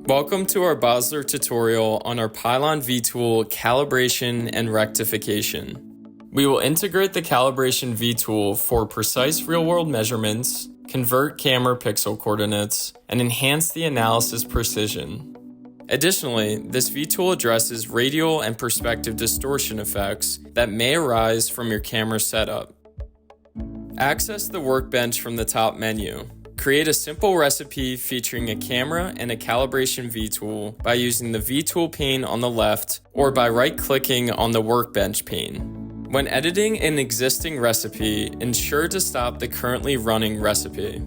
Welcome to our Basler tutorial on our pylon vTool calibration and rectification. We will integrate the calibration vTool for precise real-world measurements, convert camera pixel coordinates, and enhance the analysis precision. Additionally, this vTool addresses radial and perspective distortion effects that may arise from your camera setup. Access the workbench from the top menu. Create a simple recipe featuring a camera and a calibration vTool by using the vTool pane on the left or by right-clicking on the workbench pane. When editing an existing recipe, ensure to stop the currently running recipe.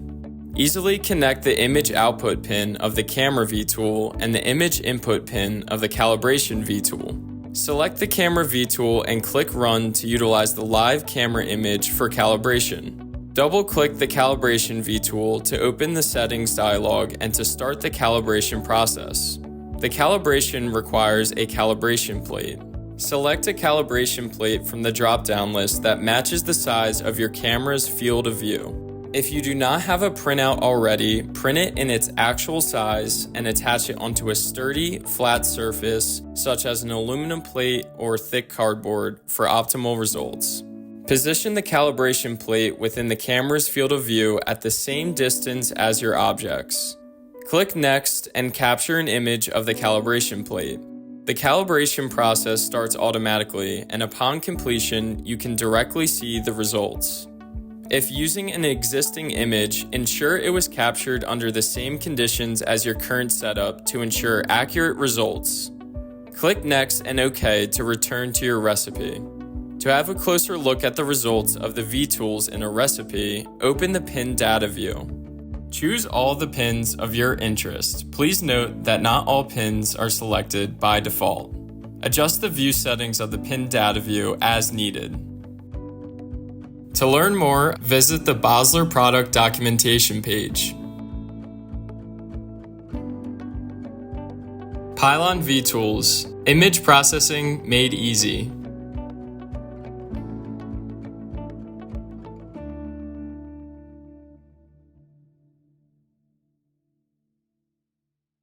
Easily connect the image output pin of the camera vTool and the image input pin of the calibration vTool. Select the camera vTool and click Run to utilize the live camera image for calibration. Double-click the Calibration vTool to open the Settings dialog and to start the calibration process. The calibration requires a calibration plate. Select a calibration plate from the drop-down list that matches the size of your camera's field of view. If you do not have a printout already, print it in its actual size and attach it onto a sturdy, flat surface, such as an aluminum plate or thick cardboard, for optimal results. Position the calibration plate within the camera's field of view at the same distance as your objects. Click Next and capture an image of the calibration plate. The calibration process starts automatically, and upon completion, you can directly see the results. If using an existing image, ensure it was captured under the same conditions as your current setup to ensure accurate results. Click Next and OK to return to your recipe. To have a closer look at the results of the vTools in a recipe, open the pin data view. Choose all the pins of your interest. Please note that not all pins are selected by default. Adjust the view settings of the pin data view as needed. To learn more, visit the Basler product documentation page. Pylon vTools, image processing made easy.